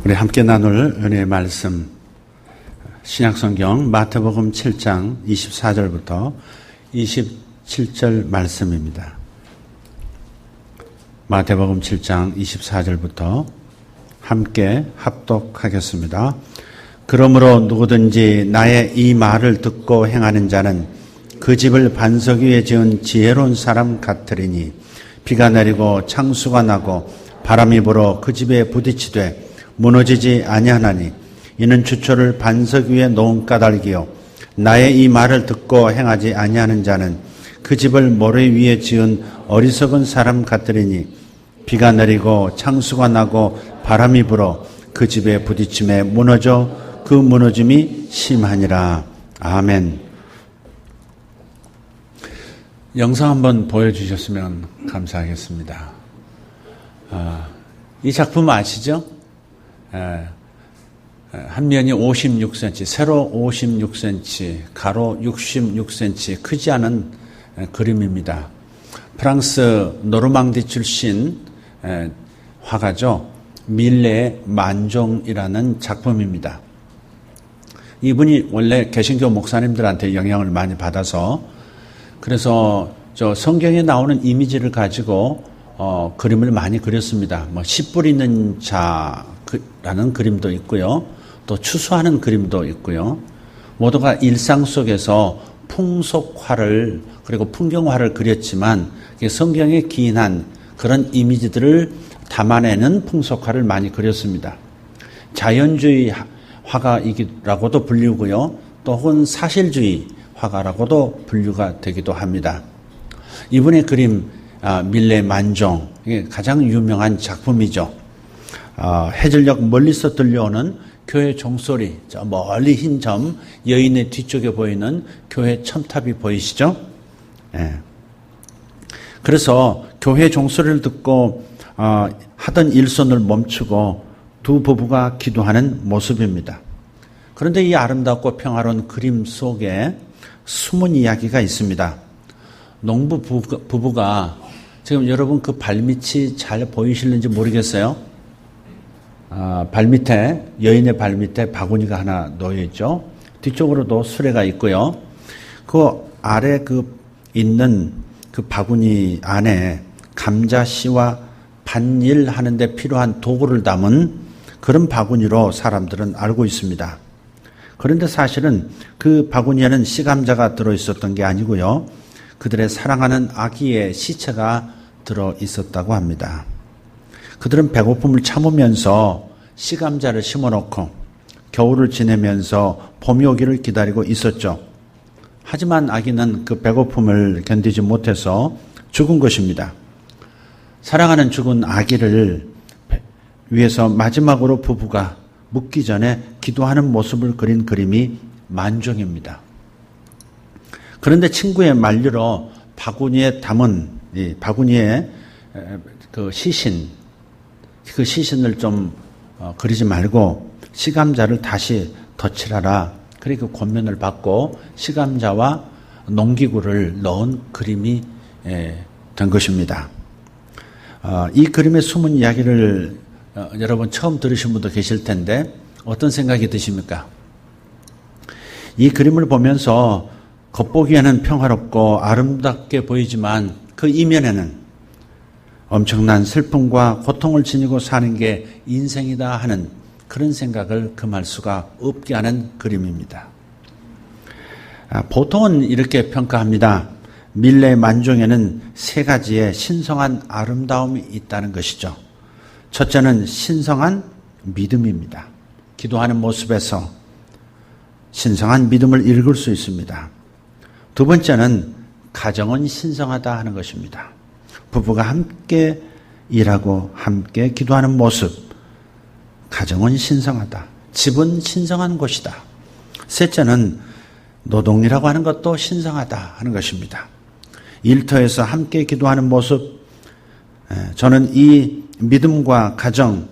우리 함께 나눌 은혜의 말씀, 신약성경 마태복음 7장 24절부터 27절 말씀입니다. 마태복음 7장 24절부터 함께 합독하겠습니다. 그러므로 누구든지 나의 이 말을 듣고 행하는 자는 그 집을 반석 위에 지은 지혜로운 사람 같으리니 비가 내리고 창수가 나고 바람이 불어 그 집에 부딪히되 무너지지 아니하나니 이는 주초를 반석 위에 놓은 까닭이요 나의 이 말을 듣고 행하지 아니하는 자는 그 집을 모래 위에 지은 어리석은 사람 같으리니 비가 내리고 창수가 나고 바람이 불어 그 집에 부딪힘에 무너져 그 무너짐이 심하니라. 아멘. 영상 한번 보여주셨으면 감사하겠습니다. 이 작품 아시죠? 한 면이 56cm, 세로 56cm, 가로 66cm, 크지 않은 그림입니다. 프랑스 노르망디 출신 화가죠. 밀레 만종이라는 작품입니다. 이분이 원래 개신교 목사님들한테 영향을 많이 받아서 그래서 저 성경에 나오는 이미지를 가지고 그림을 많이 그렸습니다. 씨 뿌리는 자라는 그림도 있고요. 또 추수하는 그림도 있고요. 모두가 일상 속에서 풍속화를 그리고 풍경화를 그렸지만 성경에 기인한 그런 이미지들을 담아내는 풍속화를 많이 그렸습니다. 자연주의 화가이라고도 불리고요. 또 혹은 사실주의 화가라고도 분류가 되기도 합니다. 이분의 그림 밀레 만종, 이게 가장 유명한 작품이죠. 해질녘 멀리서 들려오는 교회 종소리, 저 멀리 흰 점, 여인의 뒤쪽에 보이는 교회 첨탑이 보이시죠? 예. 그래서 교회 종소리를 듣고 하던 일손을 멈추고 두 부부가 기도하는 모습입니다. 그런데 이 아름답고 평화로운 그림 속에 숨은 이야기가 있습니다. 농부 부부가 지금 여러분 그 발밑이 잘 보이실는지 모르겠어요. 발밑에 여인의 발밑에 바구니가 하나 놓여 있죠. 뒤쪽으로도 수레가 있고요. 그 아래 그 있는 그 바구니 안에 감자 씨와 밭일 하는데 필요한 도구를 담은 그런 바구니로 사람들은 알고 있습니다. 그런데 사실은 그 바구니에는 씨감자가 들어있었던 게 아니고요. 그들의 사랑하는 아기의 시체가 들어 있었다고 합니다. 그들은 배고픔을 참으면서 씨감자를 심어놓고 겨울을 지내면서 봄이 오기를 기다리고 있었죠. 하지만 아기는 그 배고픔을 견디지 못해서 죽은 것입니다. 사랑하는 죽은 아기를 위해서 마지막으로 부부가 묻기 전에 기도하는 모습을 그린 그림이 만종입니다. 그런데 친구의 만류로 바구니에 담은 바구니에 그 시신, 그 시신을 좀 그리지 말고 씨감자를 다시 덧칠하라. 그리고 권면을 받고 씨감자와 농기구를 넣은 그림이 된 것입니다. 이 그림의 숨은 이야기를 여러분 처음 들으신 분도 계실 텐데 어떤 생각이 드십니까? 이 그림을 보면서 겉보기에는 평화롭고 아름답게 보이지만 그 이면에는 엄청난 슬픔과 고통을 지니고 사는 게 인생이다 하는 그런 생각을 금할 수가 없게 하는 그림입니다. 보통은 이렇게 평가합니다. 밀레 만종에는 세 가지의 신성한 아름다움이 있다는 것이죠. 첫째는 신성한 믿음입니다. 기도하는 모습에서 신성한 믿음을 읽을 수 있습니다. 두 번째는 가정은 신성하다 하는 것입니다. 부부가 함께 일하고 함께 기도하는 모습, 가정은 신성하다. 집은 신성한 곳이다. 셋째는 노동이라고 하는 것도 신성하다 하는 것입니다. 일터에서 함께 기도하는 모습, 저는 이 믿음과 가정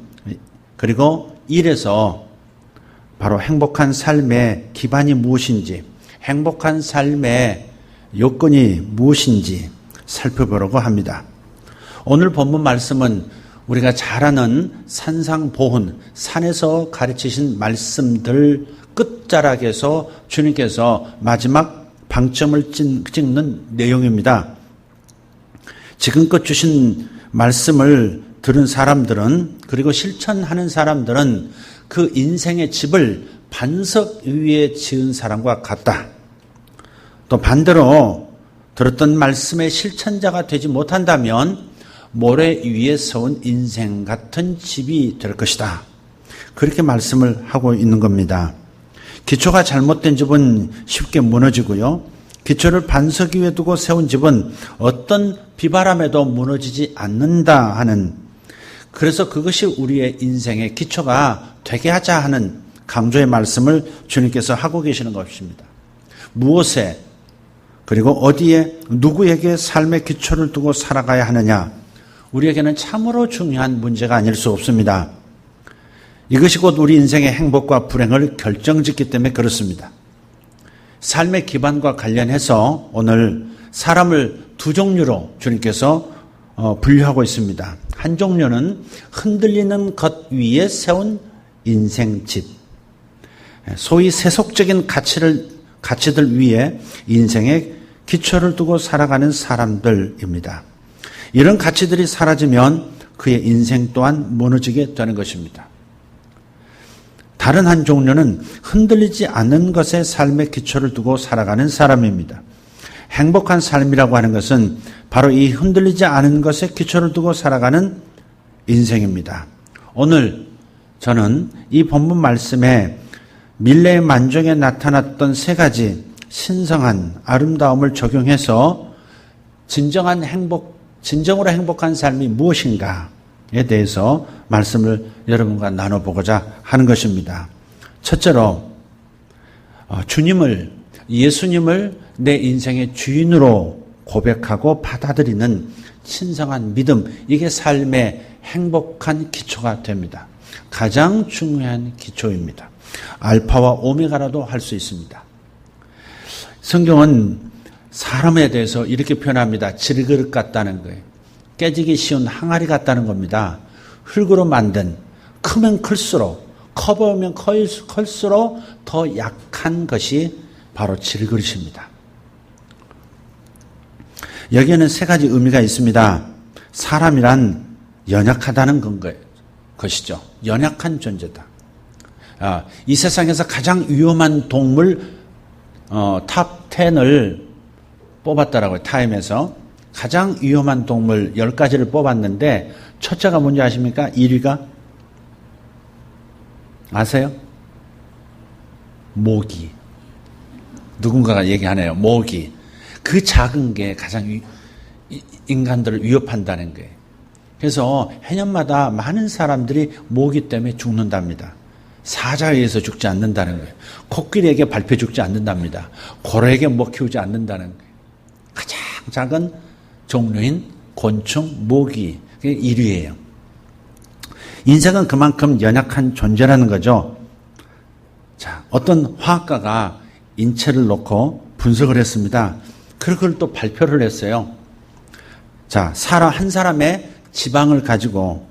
그리고 일에서 바로 행복한 삶의 기반이 무엇인지, 행복한 삶의 요건이 무엇인지 살펴보려고 합니다. 오늘 본문 말씀은 우리가 잘 아는 산상보훈, 산에서 가르치신 말씀들 끝자락에서 주님께서 마지막 방점을 찍는 내용입니다. 지금껏 주신 말씀을 들은 사람들은, 그리고 실천하는 사람들은 그 인생의 집을 반석 위에 지은 사람과 같다. 또 반대로 들었던 말씀의 실천자가 되지 못한다면 모래 위에 세운 인생 같은 집이 될 것이다. 그렇게 말씀을 하고 있는 겁니다. 기초가 잘못된 집은 쉽게 무너지고요. 기초를 반석 위에 두고 세운 집은 어떤 비바람에도 무너지지 않는다 하는, 그래서 그것이 우리의 인생의 기초가 되게 하자 하는 강조의 말씀을 주님께서 하고 계시는 것입니다. 무엇에, 그리고 어디에, 누구에게 삶의 기초를 두고 살아가야 하느냐, 우리에게는 참으로 중요한 문제가 아닐 수 없습니다. 이것이 곧 우리 인생의 행복과 불행을 결정짓기 때문에 그렇습니다. 삶의 기반과 관련해서 오늘 사람을 두 종류로 주님께서 분류하고 있습니다. 한 종류는 흔들리는 것 위에 세운 인생집, 소위 세속적인 가치들 위에 인생의 기초를 두고 살아가는 사람들입니다. 이런 가치들이 사라지면 그의 인생 또한 무너지게 되는 것입니다. 다른 한 종류는 흔들리지 않는 것에 삶의 기초를 두고 살아가는 사람입니다. 행복한 삶이라고 하는 것은 바로 이 흔들리지 않은 것에 기초를 두고 살아가는 인생입니다. 오늘 저는 이 본문 말씀에 밀레의 만족에 나타났던 세 가지 신성한 아름다움을 적용해서 진정으로 행복한 삶이 무엇인가에 대해서 말씀을 여러분과 나눠보고자 하는 것입니다. 첫째로 예수님을 내 인생의 주인으로 고백하고 받아들이는 신성한 믿음, 이게 삶의 행복한 기초가 됩니다. 가장 중요한 기초입니다. 알파와 오메가라도 할 수 있습니다. 성경은 사람에 대해서 이렇게 표현합니다. 질그릇 같다는 거예요. 깨지기 쉬운 항아리 같다는 겁니다. 흙으로 만든, 크면 클수록, 커 보면 클수록 더 약한 것이 바로 질그릇입니다. 여기에는 세 가지 의미가 있습니다. 사람이란 연약하다는 것이죠. 연약한 존재다. 이 세상에서 가장 위험한 동물 탑 10을 뽑았더라고요. 타임에서. 가장 위험한 동물 10가지를 뽑았는데 첫째가 뭔지 아십니까? 1위가? 아세요? 모기. 누군가가 얘기하네요. 모기. 그 작은 게 가장 인간들을 위협한다는 거예요. 그래서 해년마다 많은 사람들이 모기 때문에 죽는답니다. 사자에 의해서 죽지 않는다는 거예요. 코끼리에게 밟혀 죽지 않는답니다. 고래에게 먹히지 않는다는 거예요. 가장 작은 종류인 곤충, 모기, 그게 1위예요. 인생은 그만큼 연약한 존재라는 거죠. 자, 어떤 화학가가 인체를 놓고 분석을 했습니다. 그걸 또 발표를 했어요. 자, 한 사람의 지방을 가지고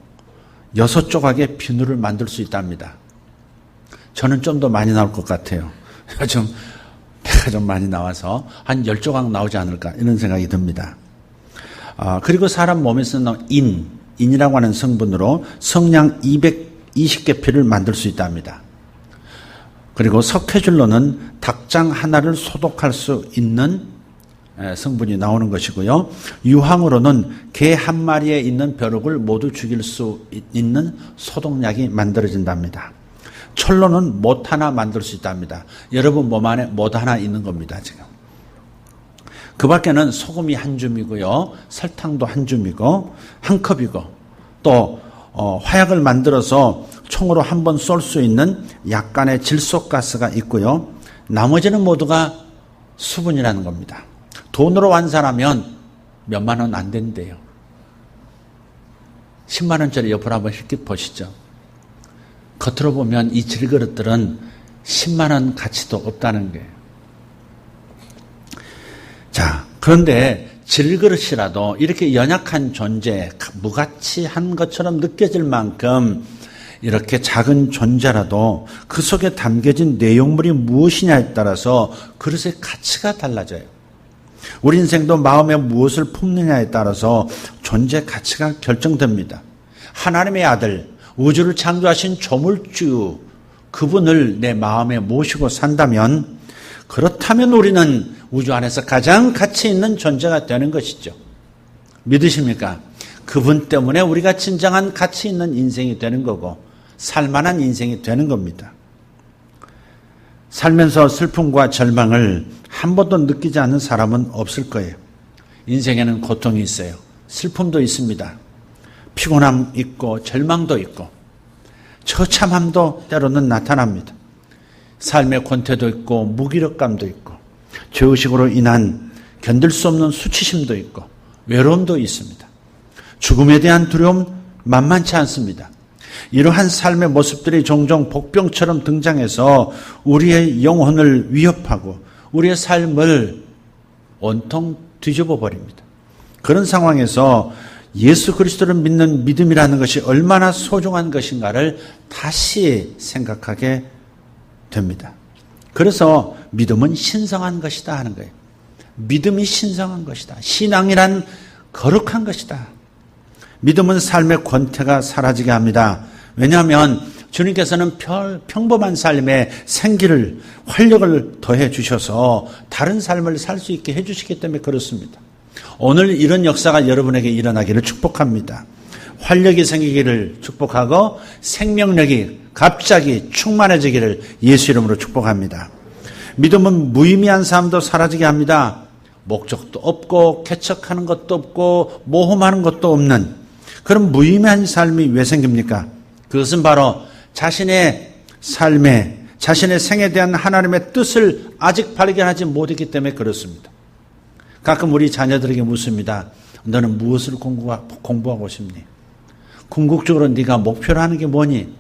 6조각의 비누를 만들 수 있답니다. 저는 좀 더 많이 나올 것 같아요. 배가 좀 많이 나와서 한 10조각 나오지 않을까 이런 생각이 듭니다. 그리고 사람 몸에서 나온 인이라고 하는 성분으로 성냥 220개 피를 만들 수 있답니다. 그리고 석회질로는 닭장 하나를 소독할 수 있는 성분이 나오는 것이고요. 유황으로는 개 한 마리에 있는 벼룩을 모두 죽일 수 있는 소독약이 만들어진답니다. 철로는 못 하나 만들 수 있답니다. 여러분 몸 안에 못 하나 있는 겁니다, 지금. 그 밖에는 소금이 한 줌이고요. 설탕도 한 줌이고, 한 컵이고, 또, 화약을 만들어서 총으로 한 번 쏠 수 있는 약간의 질소가스가 있고요. 나머지는 모두가 수분이라는 겁니다. 돈으로 환산하면 몇만 원 안 된대요. 10만 원짜리 옆으로 한번 이렇게 보시죠. 겉으로 보면 이 질그릇들은 10만 원 가치도 없다는 거예요. 자, 그런데 질그릇이라도 이렇게 연약한 존재, 무가치한 것처럼 느껴질 만큼 이렇게 작은 존재라도 그 속에 담겨진 내용물이 무엇이냐에 따라서 그릇의 가치가 달라져요. 우리 인생도 마음에 무엇을 품느냐에 따라서 존재 가치가 결정됩니다. 하나님의 아들, 우주를 창조하신 조물주, 그분을 내 마음에 모시고 산다면, 그렇다면 우리는 우주 안에서 가장 가치 있는 존재가 되는 것이죠. 믿으십니까? 그분 때문에 우리가 진정한 가치 있는 인생이 되는 거고 살만한 인생이 되는 겁니다. 살면서 슬픔과 절망을 한 번도 느끼지 않는 사람은 없을 거예요. 인생에는 고통이 있어요. 슬픔도 있습니다. 피곤함 있고 절망도 있고 처참함도 때로는 나타납니다. 삶의 권태도 있고 무기력감도 있고 죄의식으로 인한 견딜 수 없는 수치심도 있고 외로움도 있습니다. 죽음에 대한 두려움 만만치 않습니다. 이러한 삶의 모습들이 종종 복병처럼 등장해서 우리의 영혼을 위협하고 우리의 삶을 온통 뒤집어 버립니다. 그런 상황에서 예수 그리스도를 믿는 믿음이라는 것이 얼마나 소중한 것인가를 다시 생각하게 됩니다. 그래서 믿음은 신성한 것이다 하는 거예요. 믿음이 신성한 것이다. 신앙이란 거룩한 것이다. 믿음은 삶의 권태가 사라지게 합니다. 왜냐하면 주님께서는 평범한 삶에 생기를, 활력을 더해 주셔서 다른 삶을 살 수 있게 해주시기 때문에 그렇습니다. 오늘 이런 역사가 여러분에게 일어나기를 축복합니다. 활력이 생기기를 축복하고 생명력이 갑자기 충만해지기를 예수 이름으로 축복합니다. 믿음은 무의미한 삶도 사라지게 합니다. 목적도 없고 개척하는 것도 없고 모험하는 것도 없는 그런 무의미한 삶이 왜 생깁니까? 그것은 바로 자신의 삶에, 자신의 생에 대한 하나님의 뜻을 아직 발견하지 못했기 때문에 그렇습니다. 가끔 우리 자녀들에게 묻습니다. 너는 무엇을 공부하고 싶니? 궁극적으로 네가 목표로 하는 게 뭐니?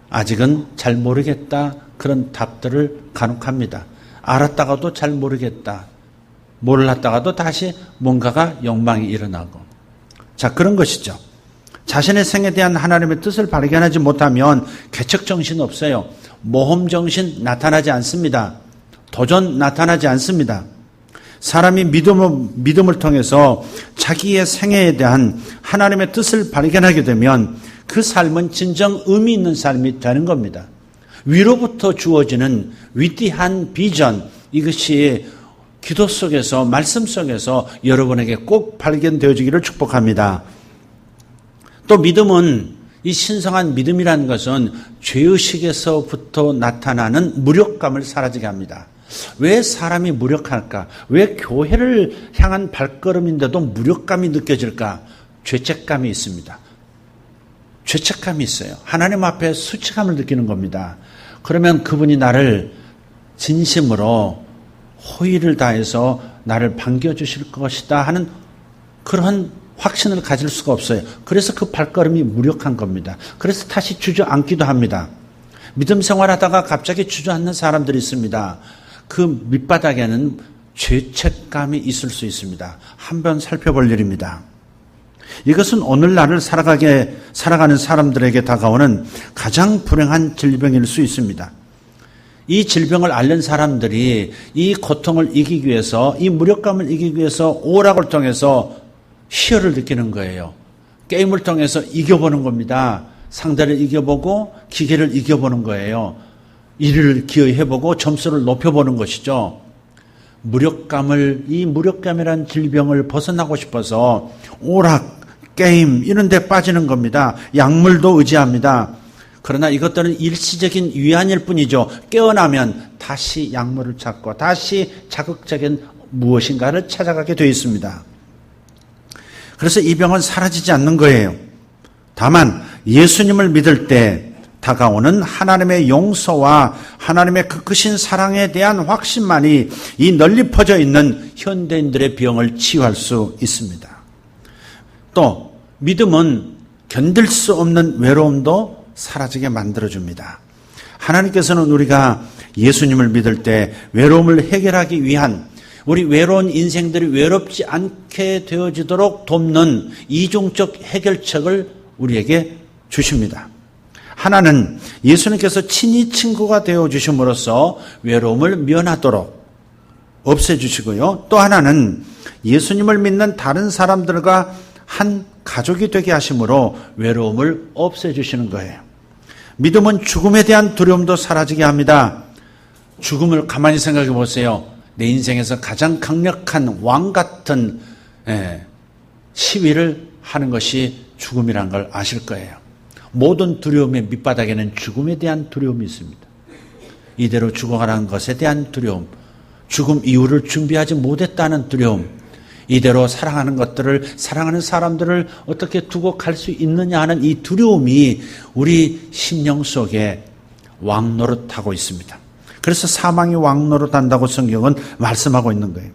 아직은 잘 모르겠다. 그런 답들을 간혹 합니다. 알았다가도 잘 모르겠다. 몰랐다가도 다시 뭔가가 욕망이 일어나고. 자, 그런 것이죠. 자신의 생에 대한 하나님의 뜻을 발견하지 못하면 개척정신 없어요. 모험정신 나타나지 않습니다. 도전 나타나지 않습니다. 사람이 믿음을 통해서 자기의 생애에 대한 하나님의 뜻을 발견하게 되면 그 삶은 진정 의미 있는 삶이 되는 겁니다. 위로부터 주어지는 위대한 비전, 이것이 기도 속에서, 말씀 속에서 여러분에게 꼭 발견되어지기를 축복합니다. 또 믿음은, 이 신성한 믿음이라는 것은 죄의식에서부터 나타나는 무력감을 사라지게 합니다. 왜 사람이 무력할까? 왜 교회를 향한 발걸음인데도 무력감이 느껴질까? 죄책감이 있습니다. 죄책감이 있어요. 하나님 앞에 수치감을 느끼는 겁니다. 그러면 그분이 나를 진심으로 호의를 다해서 나를 반겨주실 것이다 하는 그런 확신을 가질 수가 없어요. 그래서 그 발걸음이 무력한 겁니다. 그래서 다시 주저앉기도 합니다. 믿음 생활하다가 갑자기 주저앉는 사람들이 있습니다. 그 밑바닥에는 죄책감이 있을 수 있습니다. 한번 살펴볼 일입니다. 이것은 오늘날을 살아가는 사람들에게 다가오는 가장 불행한 질병일 수 있습니다. 이 질병을 앓는 사람들이 이 고통을 이기기 위해서, 이 무력감을 이기기 위해서 오락을 통해서 희열을 느끼는 거예요. 게임을 통해서 이겨보는 겁니다. 상대를 이겨보고 기계를 이겨보는 거예요. 일을 기여해보고 점수를 높여보는 것이죠. 이 무력감이라는 질병을 벗어나고 싶어서 오락, 게임 이런 데 빠지는 겁니다. 약물도 의지합니다. 그러나 이것들은 일시적인 위안일 뿐이죠. 깨어나면 다시 약물을 찾고 다시 자극적인 무엇인가를 찾아가게 되어 있습니다. 그래서 이 병은 사라지지 않는 거예요. 다만 예수님을 믿을 때 다가오는 하나님의 용서와 하나님의 그 크신 사랑에 대한 확신만이 이 널리 퍼져 있는 현대인들의 병을 치유할 수 있습니다. 또 믿음은 견딜 수 없는 외로움도 사라지게 만들어줍니다. 하나님께서는 우리가 예수님을 믿을 때 외로움을 해결하기 위한 우리 외로운 인생들이 외롭지 않게 되어지도록 돕는 이중적 해결책을 우리에게 주십니다. 하나는 예수님께서 친히 친구가 되어주심으로써 외로움을 면하도록 없애주시고요. 또 하나는 예수님을 믿는 다른 사람들과 한 가족이 되게 하심으로 외로움을 없애주시는 거예요. 믿음은 죽음에 대한 두려움도 사라지게 합니다. 죽음을 가만히 생각해 보세요. 내 인생에서 가장 강력한 왕 같은 시위를 하는 것이 죽음이라는 걸 아실 거예요. 모든 두려움의 밑바닥에는 죽음에 대한 두려움이 있습니다. 이대로 죽어가라는 것에 대한 두려움, 죽음 이후를 준비하지 못했다는 두려움, 이대로 사랑하는 것들을, 사랑하는 사람들을 어떻게 두고 갈 수 있느냐 하는 이 두려움이 우리 심령 속에 왕노릇하고 있습니다. 그래서 사망이 왕노릇한다고 성경은 말씀하고 있는 거예요.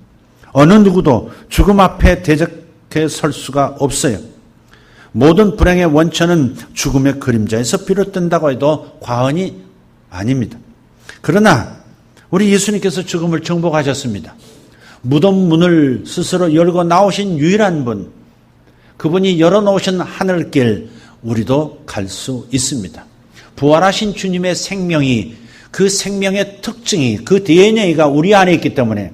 어느 누구도 죽음 앞에 대적해 설 수가 없어요. 모든 불행의 원천은 죽음의 그림자에서 비롯된다고 해도 과언이 아닙니다. 그러나 우리 예수님께서 죽음을 정복하셨습니다. 무덤 문을 스스로 열고 나오신 유일한 분, 그분이 열어놓으신 하늘길, 우리도 갈 수 있습니다. 부활하신 주님의 생명이, 그 생명의 특징이, 그 DNA가 우리 안에 있기 때문에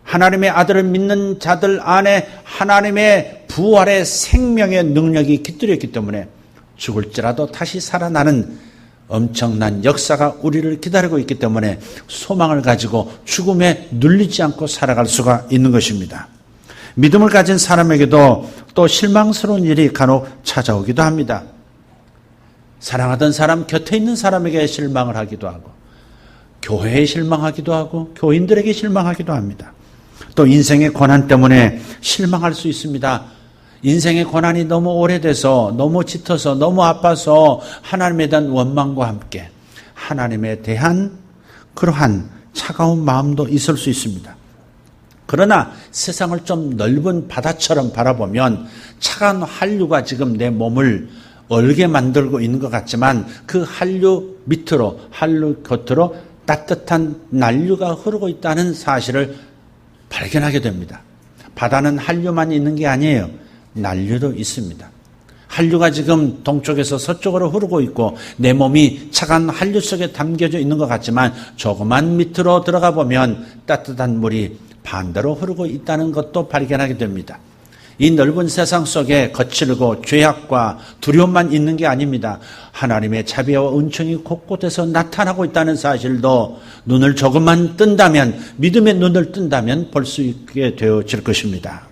하나님의 아들을 믿는 자들 안에 하나님의 부활의 생명의 능력이 깃들어 있기 때문에 죽을지라도 다시 살아나는 엄청난 역사가 우리를 기다리고 있기 때문에 소망을 가지고 죽음에 눌리지 않고 살아갈 수가 있는 것입니다. 믿음을 가진 사람에게도 또 실망스러운 일이 간혹 찾아오기도 합니다. 사랑하던 사람, 곁에 있는 사람에게 실망을 하기도 하고, 교회에 실망하기도 하고, 교인들에게 실망하기도 합니다. 또 인생의 고난 때문에 실망할 수 있습니다. 인생의 고난이 너무 오래돼서, 너무 짙어서, 너무 아파서 하나님에 대한 원망과 함께 하나님에 대한 그러한 차가운 마음도 있을 수 있습니다. 그러나 세상을 좀 넓은 바다처럼 바라보면 차가운 한류가 지금 내 몸을 얼게 만들고 있는 것 같지만 그 한류 밑으로, 한류 겉으로 따뜻한 난류가 흐르고 있다는 사실을 발견하게 됩니다. 바다는 한류만 있는 게 아니에요. 난류도 있습니다. 한류가 지금 동쪽에서 서쪽으로 흐르고 있고 내 몸이 차가운 한류 속에 담겨져 있는 것 같지만 조그만 밑으로 들어가 보면 따뜻한 물이 반대로 흐르고 있다는 것도 발견하게 됩니다. 이 넓은 세상 속에 거칠고 죄악과 두려움만 있는 게 아닙니다. 하나님의 자비와 은총이 곳곳에서 나타나고 있다는 사실도 눈을 조금만 뜬다면, 믿음의 눈을 뜬다면 볼 수 있게 되어질 것입니다.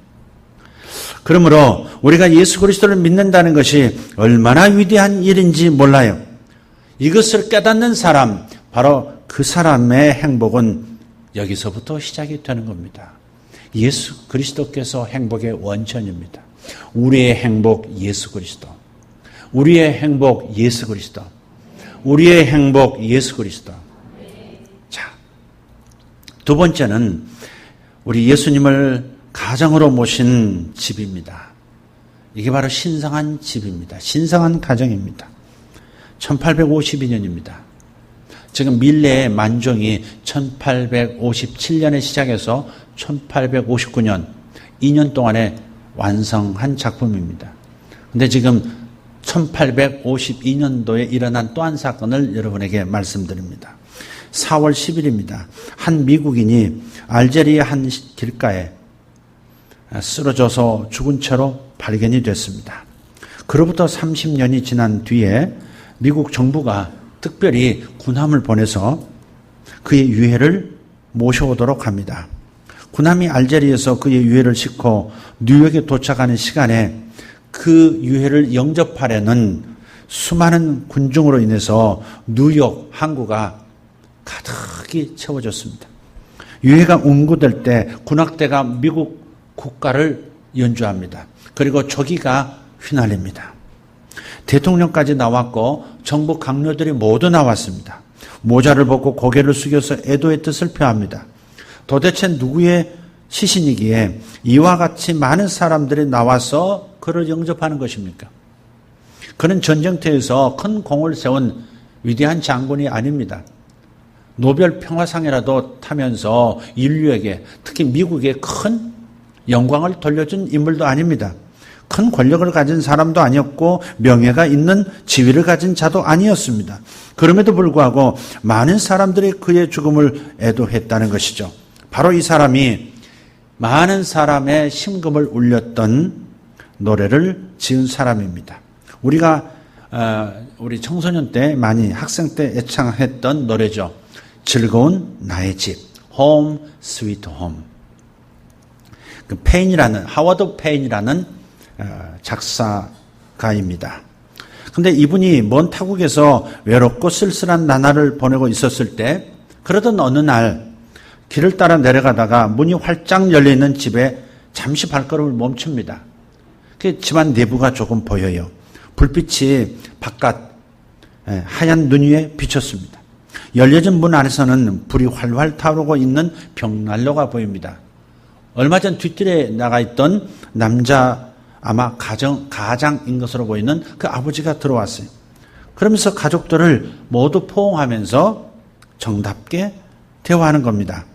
그러므로 우리가 예수 그리스도를 믿는다는 것이 얼마나 위대한 일인지 몰라요. 이것을 깨닫는 사람, 바로 그 사람의 행복은 여기서부터 시작이 되는 겁니다. 예수 그리스도께서 행복의 원천입니다. 우리의 행복 예수 그리스도. 우리의 행복 예수 그리스도. 우리의 행복 예수 그리스도. 자, 두 번째는 우리 예수님을 가정으로 모신 집입니다. 이게 바로 신성한 집입니다. 신성한 가정입니다. 1852년입니다. 지금 밀레의 만종이 1857년에 시작해서 1859년 2년 동안에 완성한 작품입니다. 그런데 지금 1852년도에 일어난 또 한 사건을 여러분에게 말씀드립니다. 4월 10일입니다. 한 미국인이 알제리의 한 길가에 쓰러져서 죽은 채로 발견이 됐습니다. 그로부터 30년이 지난 뒤에 미국 정부가 특별히 군함을 보내서 그의 유해를 모셔오도록 합니다. 군함이 알제리에서 그의 유해를 싣고 뉴욕에 도착하는 시간에 그 유해를 영접하려는 수많은 군중으로 인해서 뉴욕 항구가 가득히 채워졌습니다. 유해가 운구될 때 군악대가 미국 국가를 연주합니다. 그리고 조기가 휘날립니다. 대통령까지 나왔고 정부 강요들이 모두 나왔습니다. 모자를 벗고 고개를 숙여서 애도의 뜻을 표합니다. 도대체 누구의 시신이기에 이와 같이 많은 사람들이 나와서 그를 영접하는 것입니까? 그는 전쟁터에서 큰 공을 세운 위대한 장군이 아닙니다. 노벨 평화상이라도 타면서 인류에게, 특히 미국에 큰 영광을 돌려준 인물도 아닙니다. 큰 권력을 가진 사람도 아니었고 명예가 있는 지위를 가진 자도 아니었습니다. 그럼에도 불구하고 많은 사람들이 그의 죽음을 애도했다는 것이죠. 바로 이 사람이 많은 사람의 심금을 울렸던 노래를 지은 사람입니다. 우리가 우리 청소년 때 많이 학생 때 애창했던 노래죠. 즐거운 나의 집, Home Sweet Home. 그 하워드 페인이라는 작사가입니다. 근데 이분이 먼 타국에서 외롭고 쓸쓸한 나날을 보내고 있었을 때, 그러던 어느 날 길을 따라 내려가다가 문이 활짝 열려있는 집에 잠시 발걸음을 멈춥니다. 그 집안 내부가 조금 보여요. 불빛이 바깥 하얀 눈 위에 비쳤습니다. 열려진 문 안에서는 불이 활활 타오르고 있는 벽난로가 보입니다. 얼마 전 뒷뜰에 나가 있던 남자, 아마 가장인 것으로 보이는 그 아버지가 들어왔어요. 그러면서 가족들을 모두 포옹하면서 정답게 대화하는 겁니다.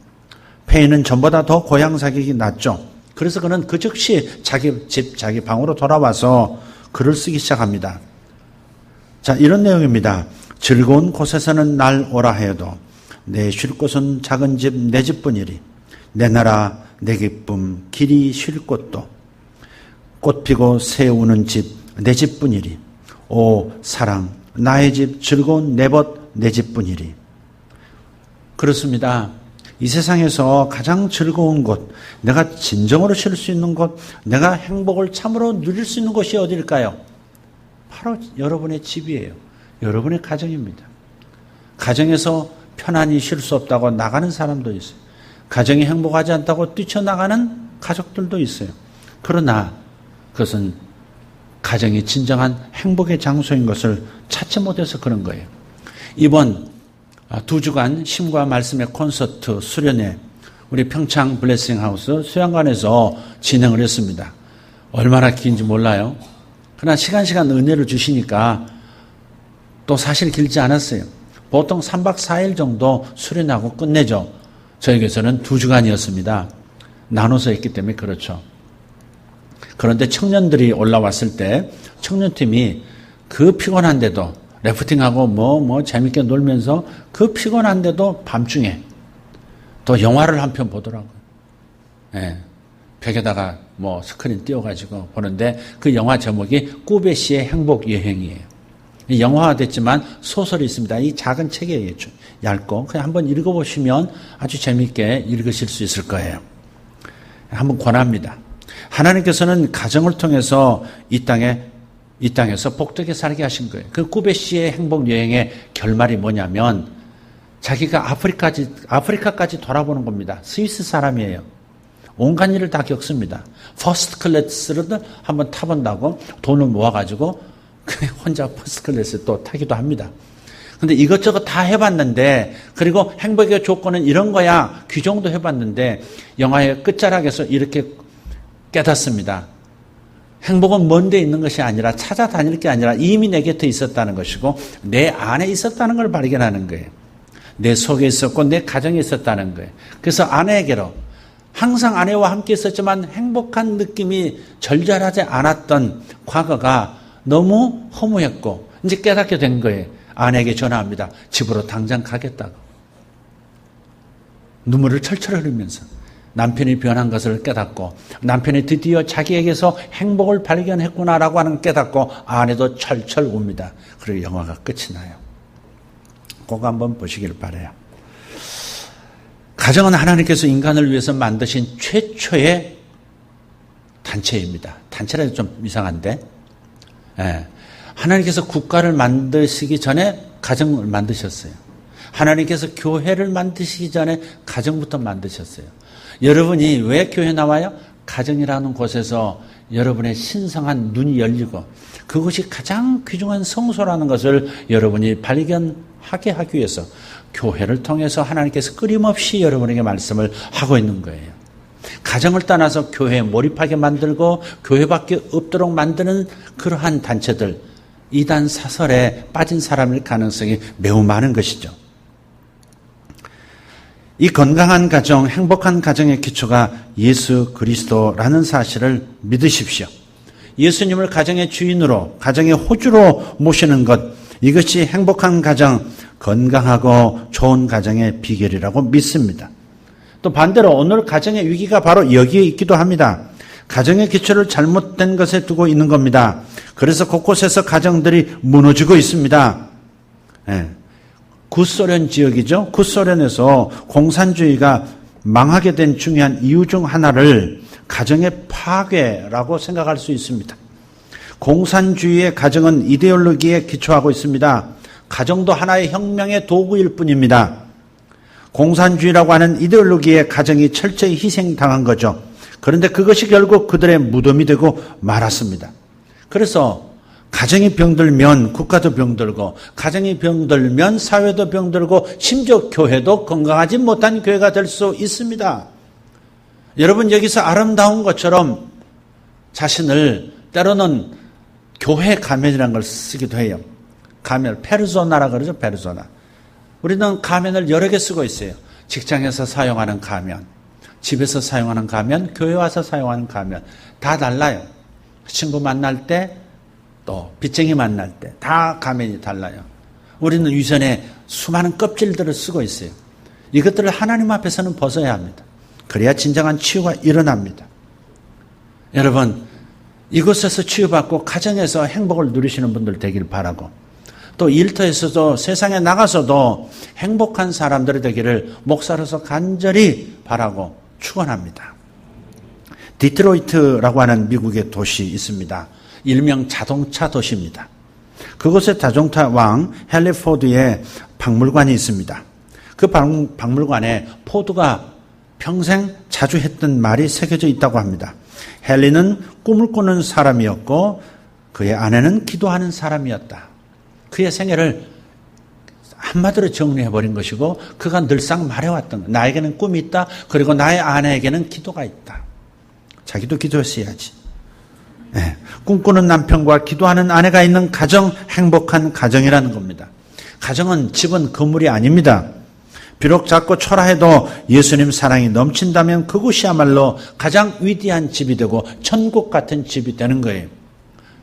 페인은 전보다 더 고향 사격이 났죠. 그래서 그는 그 즉시 자기 집, 자기 방으로 돌아와서 글을 쓰기 시작합니다. 자, 이런 내용입니다. 즐거운 곳에서는 날 오라 해도 내 쉴 곳은 작은 집, 내 집뿐이리. 내 나라, 내 기쁨, 길이 쉴 곳도. 꽃 피고 새 우는 집, 내 집뿐이리. 오 사랑, 나의 집, 즐거운 내 벗, 내 집뿐이리. 그렇습니다. 이 세상에서 가장 즐거운 곳, 내가 진정으로 쉴 수 있는 곳, 내가 행복을 참으로 누릴 수 있는 곳이 어디일까요? 바로 여러분의 집이에요. 여러분의 가정입니다. 가정에서 편안히 쉴 수 없다고 나가는 사람도 있어요. 가정이 행복하지 않다고 뛰쳐나가는 가족들도 있어요. 그러나 그것은 가정이 진정한 행복의 장소인 것을 찾지 못해서 그런 거예요. 이번 2주간 심과 말씀의 콘서트 수련회, 우리 평창 블레싱하우스 수양관에서 진행을 했습니다. 얼마나 긴지 몰라요. 그러나 시간 은혜를 주시니까 또 사실 길지 않았어요. 보통 3박 4일 정도 수련하고 끝내죠. 저에게서는 2주간이었습니다. 나눠서 했기 때문에 그렇죠. 그런데 청년들이 올라왔을 때 청년팀이 그 피곤한데도 래프팅하고 재밌게 놀면서 그 피곤한데도 밤중에 또 영화를 한 편 보더라고요. 예, 벽에다가 스크린 띄워가지고 보는데 그 영화 제목이 꾸베 씨의 행복 여행이에요. 영화화 됐지만 소설이 있습니다. 이 작은 책이에요. 얇고 그냥 한번 읽어보시면 아주 재밌게 읽으실 수 있을 거예요. 한번 권합니다. 하나님께서는 가정을 통해서 이 땅에서 복되게 살게 하신 거예요. 그 꾸베 씨의 행복 여행의 결말이 뭐냐면 자기가 아프리카까지 돌아보는 겁니다. 스위스 사람이에요. 온갖 일을 다 겪습니다. 퍼스트 클래스를 한번 타본다고 돈을 모아가지고 혼자 퍼스트 클래스 또 타기도 합니다. 근데 이것저것 다 해봤는데, 그리고 행복의 조건은 이런 거야 규정도 해봤는데 영화의 끝자락에서 이렇게 깨닫습니다. 행복은 먼 데 있는 것이 아니라 찾아다닐 게 아니라 이미 내 곁에 있었다는 것이고 내 안에 있었다는 걸 발견하는 거예요. 내 속에 있었고 내 가정에 있었다는 거예요. 그래서 아내에게로 항상 아내와 함께 있었지만 행복한 느낌이 절절하지 않았던 과거가 너무 허무했고 이제 깨닫게 된 거예요. 아내에게 전화합니다. 집으로 당장 가겠다고. 눈물을 철철 흘리면서 남편이 변한 것을 깨닫고 남편이 드디어 자기에게서 행복을 발견했구나라고 하는 깨닫고 아내도 철철 웁니다. 그리고 영화가 끝이 나요. 그거 한번 보시길 바라요. 가정은 하나님께서 인간을 위해서 만드신 최초의 단체입니다. 단체라도 좀 이상한데 하나님께서 국가를 만드시기 전에 가정을 만드셨어요. 하나님께서 교회를 만드시기 전에 가정부터 만드셨어요. 여러분이 왜 교회 나와요? 가정이라는 곳에서 여러분의 신성한 눈이 열리고 그것이 가장 귀중한 성소라는 것을 여러분이 발견하게 하기 위해서 교회를 통해서 하나님께서 끊임없이 여러분에게 말씀을 하고 있는 거예요. 가정을 떠나서 교회에 몰입하게 만들고 교회밖에 없도록 만드는 그러한 단체들, 이단 사설에 빠진 사람일 가능성이 매우 많은 것이죠. 이 건강한 가정, 행복한 가정의 기초가 예수 그리스도라는 사실을 믿으십시오. 예수님을 가정의 주인으로, 가정의 호주로 모시는 것, 이것이 행복한 가정, 건강하고 좋은 가정의 비결이라고 믿습니다. 또 반대로 오늘 가정의 위기가 바로 여기에 있기도 합니다. 가정의 기초를 잘못된 것에 두고 있는 겁니다. 그래서 곳곳에서 가정들이 무너지고 있습니다. 구소련 지역이죠. 구소련에서 공산주의가 망하게 된 중요한 이유 중 하나를 가정의 파괴라고 생각할 수 있습니다. 공산주의의 가정은 이데올로기에 기초하고 있습니다. 가정도 하나의 혁명의 도구일 뿐입니다. 공산주의라고 하는 이데올로기의 가정이 철저히 희생당한 거죠. 그런데 그것이 결국 그들의 무덤이 되고 말았습니다. 그래서 가정이 병들면 국가도 병들고, 가정이 병들면 사회도 병들고, 심지어 교회도 건강하지 못한 교회가 될 수 있습니다. 여러분, 여기서 아름다운 것처럼 자신을 때로는 교회 가면이라는 걸 쓰기도 해요. 가면, 페르소나라 그러죠, 페르소나. 우리는 가면을 여러 개 쓰고 있어요. 직장에서 사용하는 가면, 집에서 사용하는 가면, 교회 와서 사용하는 가면. 다 달라요. 친구 만날 때, 또 빚쟁이 만날 때, 다 가면이 달라요. 우리는 이전에 수많은 껍질들을 쓰고 있어요. 이것들을 하나님 앞에서는 벗어야 합니다. 그래야 진정한 치유가 일어납니다. 여러분, 이곳에서 치유받고 가정에서 행복을 누리시는 분들 되길 바라고, 또 일터에서도 세상에 나가서도 행복한 사람들이 되기를 목사로서 간절히 바라고 축원합니다. 디트로이트라고 하는 미국의 도시 있습니다. 일명 자동차 도시입니다. 그곳에 자동차 왕 헨리 포드의 박물관이 있습니다. 그 박물관에 포드가 평생 자주 했던 말이 새겨져 있다고 합니다. 헨리는 꿈을 꾸는 사람이었고 그의 아내는 기도하는 사람이었다. 그의 생애를 한마디로 정리해버린 것이고, 그가 늘상 말해왔던 것. 나에게는 꿈이 있다. 그리고 나의 아내에게는 기도가 있다. 자기도 기도했어야지. 네. 꿈꾸는 남편과 기도하는 아내가 있는 가정, 행복한 가정이라는 겁니다. 가정은, 집은 건물이 아닙니다. 비록 작고 초라해도 예수님 사랑이 넘친다면 그곳이야말로 가장 위대한 집이 되고 천국 같은 집이 되는 거예요.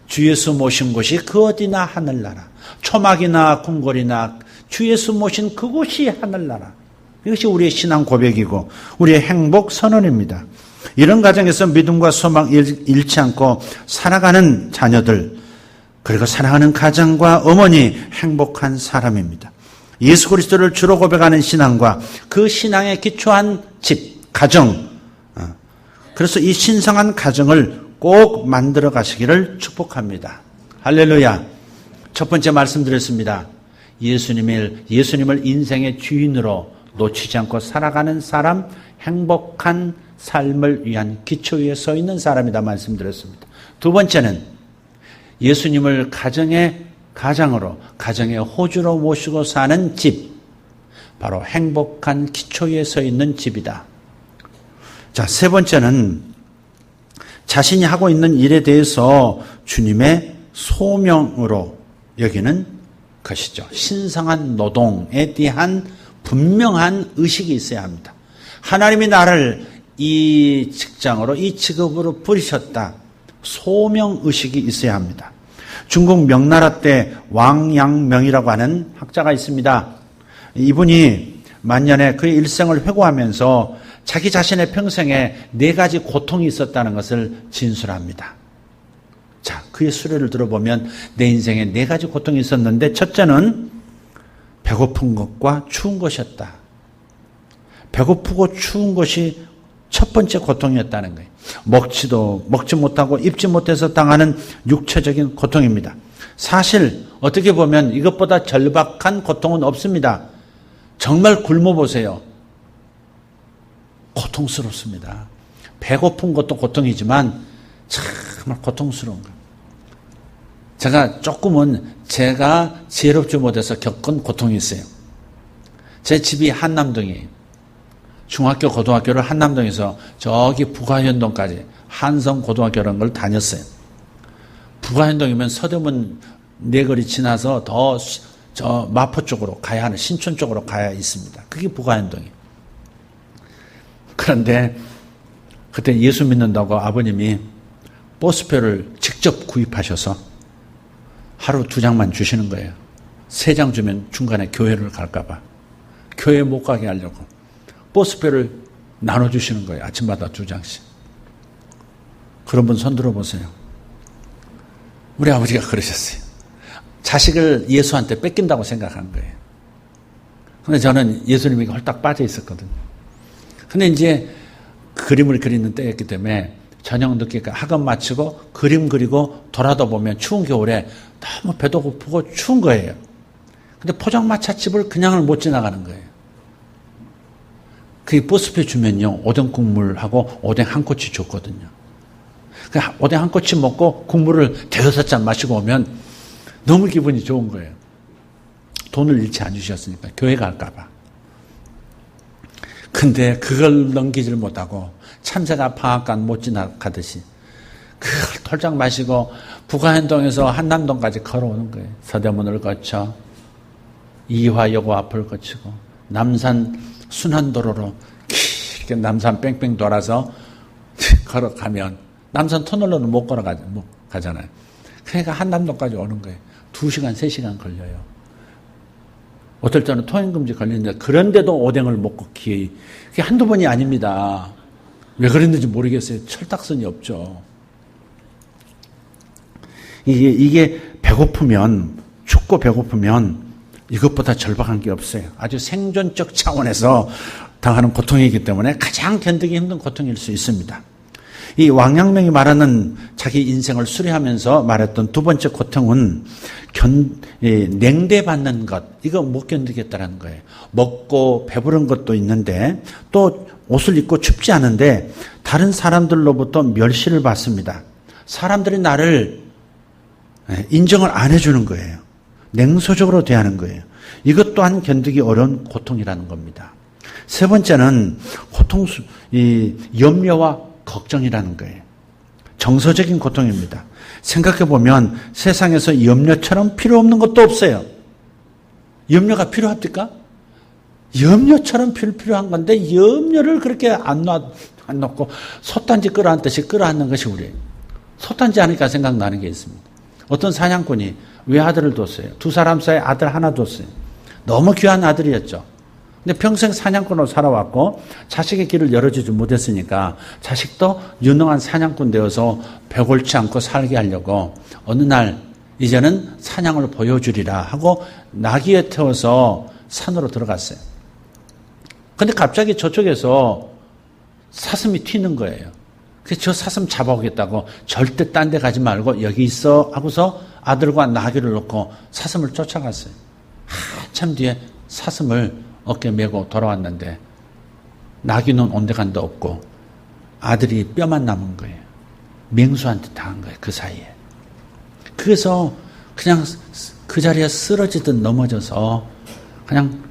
주 예수 모신 곳이 그 어디나 하늘나라, 초막이나 궁궐이나 주 예수 모신 그곳이 하늘나라. 이것이 우리의 신앙 고백이고 우리의 행복 선언입니다. 이런 가정에서 믿음과 소망 잃지 않고 살아가는 자녀들, 그리고 사랑하는 가정과 어머니, 행복한 사람입니다. 예수 그리스도를 주로 고백하는 신앙과 그 신앙에 기초한 집, 가정, 그래서 이 신성한 가정을 꼭 만들어 가시기를 축복합니다. 할렐루야. 첫 번째 말씀드렸습니다. 예수님을 인생의 주인으로 놓치지 않고 살아가는 사람, 행복한 삶을 위한 기초 위에 서 있는 사람이다 말씀드렸습니다. 두 번째는 예수님을 가정으로, 가정의 호주로 모시고 사는 집, 바로 행복한 기초 위에 서 있는 집이다. 자, 세 번째는 자신이 하고 있는 일에 대해서 주님의 소명으로 여기는 것이죠. 신성한 노동에 대한 분명한 의식이 있어야 합니다. 하나님이 나를 이 직장으로, 이 직업으로 부르셨다. 소명의식이 있어야 합니다. 중국 명나라 때 왕양명이라고 하는 학자가 있습니다. 이분이 만년에 그의 일생을 회고하면서 자기 자신의 평생에 4가지 고통이 있었다는 것을 진술합니다. 자, 그의 수레를 들어보면 내 인생에 4가지 고통이 있었는데, 첫째는 배고픈 것과 추운 것이었다. 배고프고 추운 것이 첫 번째 고통이었다는 거예요. 먹지 못하고 입지 못해서 당하는 육체적인 고통입니다. 사실 어떻게 보면 이것보다 절박한 고통은 없습니다. 정말 굶어보세요. 고통스럽습니다. 배고픈 것도 고통이지만 정말 고통스러운 거예요. 제가 지혜롭지 못해서 겪은 고통이 있어요. 제 집이 한남동이에요. 중학교, 고등학교를 한남동에서 저기 북화현동까지 한성고등학교라는 걸 다녔어요. 북화현동이면 서대문 내거리 지나서 더 저 마포 쪽으로 가야 하는, 신촌 쪽으로 가야 있습니다. 그게 북화현동이에요. 그런데 그때 예수 믿는다고 아버님이 버스표를 직접 구입하셔서 하루 2장만 주시는 거예요. 3장 주면 중간에 교회를 갈까봐. 교회 못 가게 하려고. 버스표를 나눠주시는 거예요. 아침마다 2장씩. 그런 분 손 들어보세요. 우리 아버지가 그러셨어요. 자식을 예수한테 뺏긴다고 생각한 거예요. 근데 저는 예수님이 홀딱 빠져 있었거든요. 근데 이제 그림을 그리는 때였기 때문에 저녁 늦게 학원 마치고 그림 그리고 돌아다보면 추운 겨울에 너무 배도 고프고 추운 거예요. 근데 포장마차집을 그냥을 못 지나가는 거예요. 그 버스표 주면요, 오뎅 국물하고 오뎅 한 꼬치 줬거든요. 그 오뎅 한 꼬치 먹고 국물을 5-6잔 마시고 오면 너무 기분이 좋은 거예요. 돈을 잃지 않으셨으니까, 교회 갈까봐. 근데 그걸 넘기질 못하고 참새가 방앗간 못 지나가듯이 그걸 톨짝 마시고 북한현동에서 한남동까지 걸어오는 거예요. 서대문을 거쳐 이화여고 앞을 거치고 남산 순환도로로 이렇게 남산 뺑뺑 돌아서 걸어가면 남산 터널로는 못 걸어가잖아요. 그러니까 한남동까지 오는 거예요. 2시간, 3시간 걸려요. 어떨 때는 통행금지 걸리는데 그런데도 오뎅을 먹고 그게 한두 번이 아닙니다. 왜 그랬는지 모르겠어요. 철딱선이 없죠. 이게 배고프면, 춥고 배고프면 이것보다 절박한 게 없어요. 아주 생존적 차원에서 당하는 고통이기 때문에 가장 견디기 힘든 고통일 수 있습니다. 이 왕양명이 말하는 자기 인생을 수리하면서 말했던 두 번째 고통은 냉대받는 것, 이거 못 견디겠다라는 거예요. 먹고 배부른 것도 있는데 또 옷을 입고 춥지 않은데 다른 사람들로부터 멸시를 받습니다. 사람들이 나를 인정을 안 해주는 거예요. 냉소적으로 대하는 거예요. 이것 또한 견디기 어려운 고통이라는 겁니다. 세 번째는 염려와 걱정이라는 거예요. 정서적인 고통입니다. 생각해보면 세상에서 염려처럼 필요 없는 것도 없어요. 염려가 필요합니까? 염려처럼 필요한 건데 염려를 그렇게 안 놓고 솥단지 끌어안듯이 끌어안는 것이 우리예요. 솥단지 하니까 생각나는 게 있습니다. 어떤 사냥꾼이 외아들을 뒀어요. 2사람 사이에 아들 하나 뒀어요. 너무 귀한 아들이었죠. 근데 평생 사냥꾼으로 살아왔고 자식의 길을 열어주지 못했으니까 자식도 유능한 사냥꾼 되어서 벽 옳지 않고 살게 하려고 어느 날 이제는 사냥을 보여주리라 하고 나귀에 태워서 산으로 들어갔어요. 근데 갑자기 저쪽에서 사슴이 튀는 거예요. 그래서 저 사슴 잡아오겠다고 절대 딴 데 가지 말고 여기 있어 하고서 아들과 나귀를 놓고 사슴을 쫓아갔어요. 한참 뒤에 사슴을 어깨 메고 돌아왔는데 나귀는 온데간데 없고 아들이 뼈만 남은 거예요. 맹수한테 당한 거예요. 그 사이에. 그래서 그냥 그 자리에 쓰러지듯 넘어져서 그냥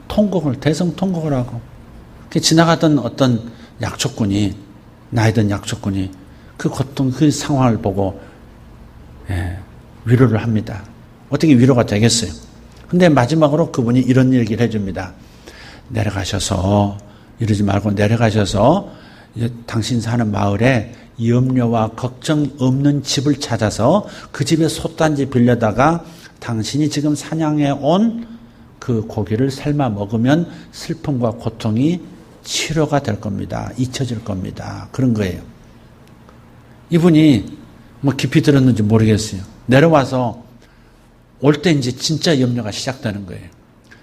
대성통곡을 하고 지나가던 어떤 약초꾼이 나이 든 약초꾼이 그 고통 그 상황을 보고 위로를 합니다. 어떻게 위로가 되겠어요? 근데 마지막으로 그분이 이런 얘기를 해줍니다. 내려가셔서 이러지 말고 내려가셔서 당신 사는 마을에 염려와 걱정 없는 집을 찾아서 그 집에 솥단지 빌려다가 당신이 지금 사냥해 온 그 고기를 삶아 먹으면 슬픔과 고통이 치료가 될 겁니다. 잊혀질 겁니다. 그런 거예요. 이분이 뭐 깊이 들었는지 모르겠어요. 내려와서 올 때 이제 진짜 염려가 시작되는 거예요.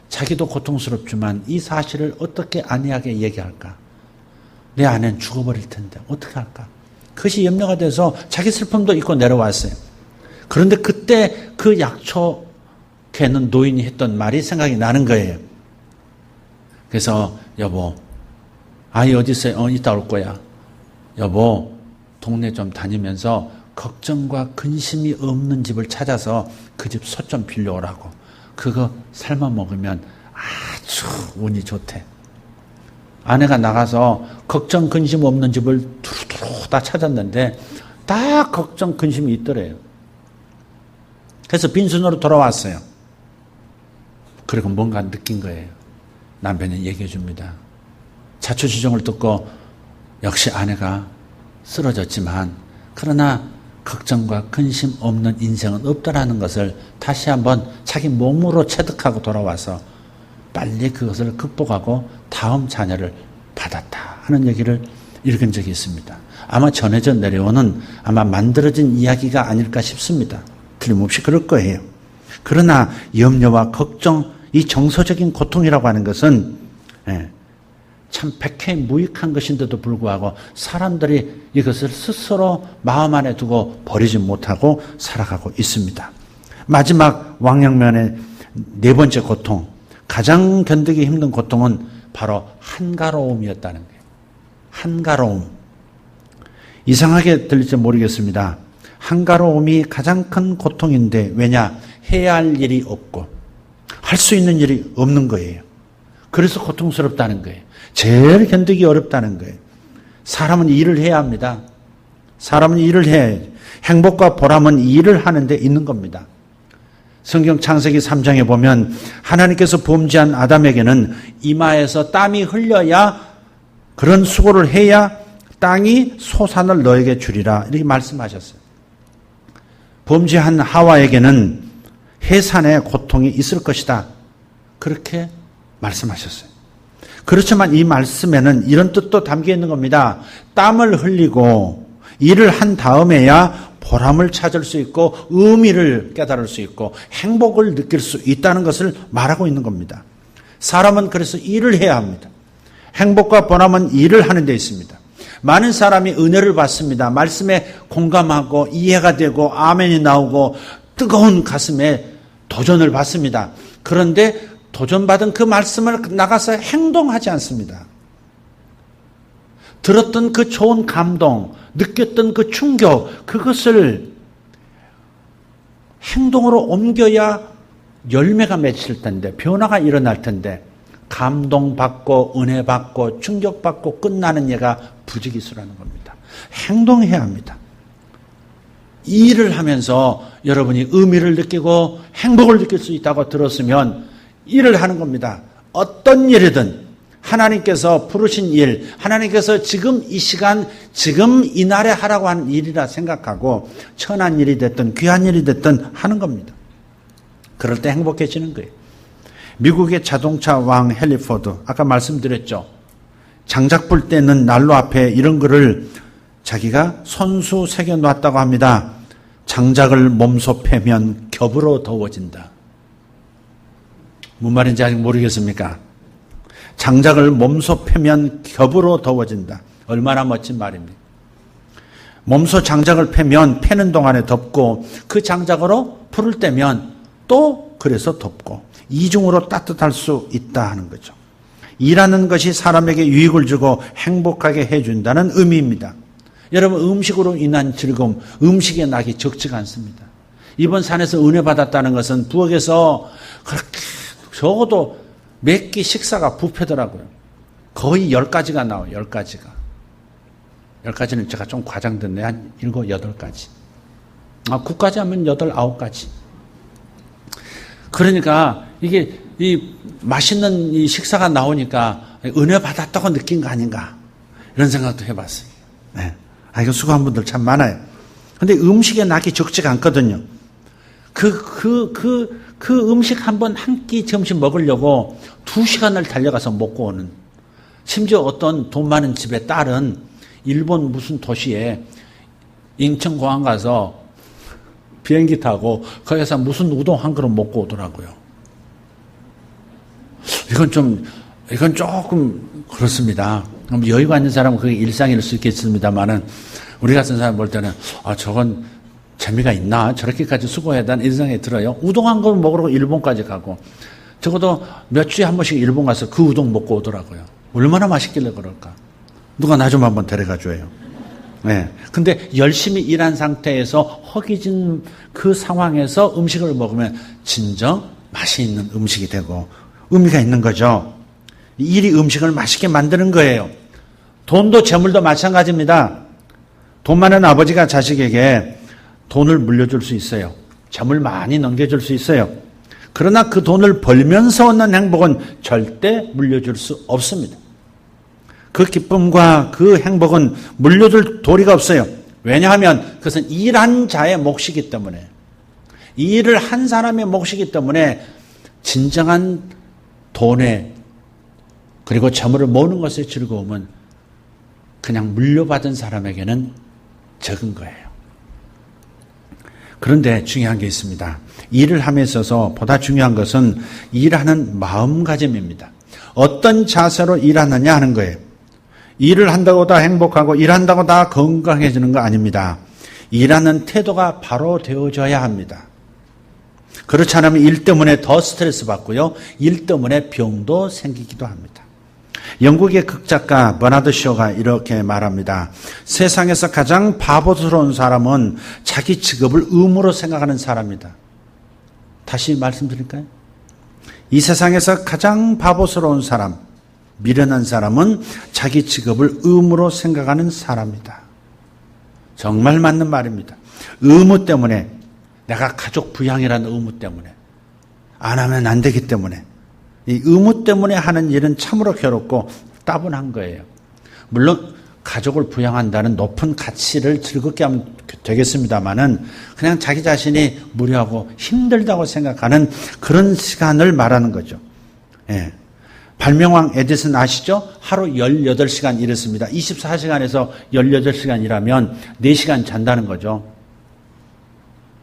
자기도 고통스럽지만 이 사실을 어떻게 안이하게 얘기할까? 내 아내는 죽어버릴 텐데 어떻게 할까? 그것이 염려가 돼서 자기 슬픔도 잊고 내려왔어요. 그런데 그때 그 약초캐는 노인이 했던 말이 생각이 나는 거예요. 그래서 여보, 아이 어디 있어요? 이따 올 거야. 여보, 동네 좀 다니면서 걱정과 근심이 없는 집을 찾아서 그 집 솥 좀 빌려오라고. 그거 삶아 먹으면 아주 운이 좋대. 아내가 나가서 걱정 근심 없는 집을 두루두루 다 찾았는데 다 걱정 근심이 있더래요. 그래서 빈손으로 돌아왔어요. 그리고 뭔가 느낀 거예요. 남편이 얘기해 줍니다. 자초지종을 듣고 역시 아내가 쓰러졌지만 그러나 걱정과 근심 없는 인생은 없다라는 것을 다시 한번 자기 몸으로 체득하고 돌아와서 빨리 그것을 극복하고 다음 자녀를 받았다 하는 얘기를 읽은 적이 있습니다. 아마 전해져 내려오는 아마 만들어진 이야기가 아닐까 싶습니다. 틀림없이 그럴 거예요. 그러나 염려와 걱정, 이 정서적인 고통이라고 하는 것은 참 백해무익한 것인데도 불구하고 사람들이 이것을 스스로 마음 안에 두고 버리지 못하고 살아가고 있습니다. 마지막 왕양면의 네 번째 고통, 가장 견디기 힘든 고통은 바로 한가로움이었다는 거예요. 한가로움. 이상하게 들릴지 모르겠습니다. 한가로움이 가장 큰 고통인데 왜냐? 해야 할 일이 없고 할 수 있는 일이 없는 거예요. 그래서 고통스럽다는 거예요. 제일 견디기 어렵다는 거예요. 사람은 일을 해야 합니다. 사람은 일을 해야 해요. 행복과 보람은 일을 하는 데 있는 겁니다. 성경 창세기 3장에 보면 하나님께서 범죄한 아담에게는 이마에서 땀이 흘려야 그런 수고를 해야 땅이 소산을 너에게 주리라 이렇게 말씀하셨어요. 범죄한 하와에게는 해산의 고통이 있을 것이다. 그렇게 말씀하셨어요. 그렇지만 이 말씀에는 이런 뜻도 담겨 있는 겁니다. 땀을 흘리고 일을 한 다음에야 보람을 찾을 수 있고 의미를 깨달을 수 있고 행복을 느낄 수 있다는 것을 말하고 있는 겁니다. 사람은 그래서 일을 해야 합니다. 행복과 보람은 일을 하는 데 있습니다. 많은 사람이 은혜를 받습니다. 말씀에 공감하고 이해가 되고 아멘이 나오고 뜨거운 가슴에 도전을 받습니다. 그런데 도전받은 그 말씀을 나가서 행동하지 않습니다. 들었던 그 좋은 감동, 느꼈던 그 충격, 그것을 행동으로 옮겨야 열매가 맺힐 텐데, 변화가 일어날 텐데, 감동받고 은혜받고 충격받고 끝나는 예가 부지기수라는 겁니다. 행동해야 합니다. 일을 하면서 여러분이 의미를 느끼고 행복을 느낄 수 있다고 들었으면 일을 하는 겁니다. 어떤 일이든 하나님께서 부르신 일, 하나님께서 지금 이 시간, 지금 이 날에 하라고 하는 일이라 생각하고 천한 일이 됐든 귀한 일이 됐든 하는 겁니다. 그럴 때 행복해지는 거예요. 미국의 자동차 왕 헨리 포드, 아까 말씀드렸죠. 장작불 때는 난로 앞에 이런 글을 자기가 손수 새겨놨다고 합니다. 장작을 몸소 패면 겹으로 더워진다. 무슨 말인지 아직 모르겠습니까? 장작을 몸소 패면 겹으로 더워진다. 얼마나 멋진 말입니까? 몸소 장작을 패면 패는 동안에 덥고 그 장작으로 불을 떼면 또 그래서 덥고 이중으로 따뜻할 수 있다 하는 거죠. 일하는 것이 사람에게 유익을 주고 행복하게 해준다는 의미입니다. 여러분, 음식으로 인한 즐거움, 음식의 낙이 적지가 않습니다. 이번 산에서 은혜 받았다는 것은 부엌에서 그렇게 적어도 몇 끼 식사가 뷔페더라고요. 거의 10가지가 나와요. 10가지가. 10가지는 제가 좀 과장됐네. 한 7, 8가지. 9가지 하면 8, 9가지. 그러니까 이게 이 맛있는 이 식사가 나오니까 은혜 받았다고 느낀 거 아닌가. 이런 생각도 해봤어요. 네. 이거 수고한 분들 참 많아요. 근데 음식의 낙이 적지가 않거든요. 그 음식 한 끼 점심 먹으려고 2시간을 달려가서 먹고 오는. 심지어 어떤 돈 많은 집의 딸은 일본 무슨 도시에 인천공항 가서 비행기 타고 거기서 무슨 우동 한 그릇 먹고 오더라고요. 이건 조금 그렇습니다. 여유가 있는 사람은 그게 일상일 수 있겠습니다만은 우리 같은 사람 볼 때는 저건 재미가 있나? 저렇게까지 수고해야 되는 이런 생각이 들어요. 우동 한 그릇 먹으러 일본까지 가고 적어도 몇 주에 한 번씩 일본 가서 그 우동 먹고 오더라고요. 얼마나 맛있길래 그럴까? 누가 나 좀 한번 데려가 줘요. 네. 근데 열심히 일한 상태에서 허기진 그 상황에서 음식을 먹으면 진정 맛이 있는 음식이 되고 의미가 있는 거죠. 일이 음식을 맛있게 만드는 거예요. 돈도 재물도 마찬가지입니다. 돈 많은 아버지가 자식에게 돈을 물려줄 수 있어요. 재물 많이 넘겨줄 수 있어요. 그러나 그 돈을 벌면서 얻는 행복은 절대 물려줄 수 없습니다. 그 기쁨과 그 행복은 물려줄 도리가 없어요. 왜냐하면 그것은 일한 자의 몫이기 때문에, 이 일을 한 사람의 몫이기 때문에 진정한 돈에 그리고 재물을 모으는 것의 즐거움은 그냥 물려받은 사람에게는 적은 거예요. 그런데 중요한 게 있습니다. 일을 함에 있어서 보다 중요한 것은 일하는 마음가짐입니다. 어떤 자세로 일하느냐 하는 거예요. 일을 한다고 다 행복하고 일한다고 다 건강해지는 거 아닙니다. 일하는 태도가 바로 되어져야 합니다. 그렇지 않으면 일 때문에 더 스트레스 받고요. 일 때문에 병도 생기기도 합니다. 영국의 극작가 버나드 쇼가 이렇게 말합니다. 세상에서 가장 바보스러운 사람은 자기 직업을 의무로 생각하는 사람이다. 다시 말씀드릴까요? 이 세상에서 가장 바보스러운 사람, 미련한 사람은 자기 직업을 의무로 생각하는 사람이다. 정말 맞는 말입니다. 의무 때문에, 내가 가족 부양이라는 의무 때문에, 안 하면 안 되기 때문에, 이 의무 때문에 하는 일은 참으로 괴롭고 따분한 거예요. 물론 가족을 부양한다는 높은 가치를 즐겁게 하면 되겠습니다마는 그냥 자기 자신이 무료하고 힘들다고 생각하는 그런 시간을 말하는 거죠. 예. 발명왕 에디슨 아시죠? 하루 18시간 일했습니다. 24시간에서 18시간 일하면 4시간 잔다는 거죠.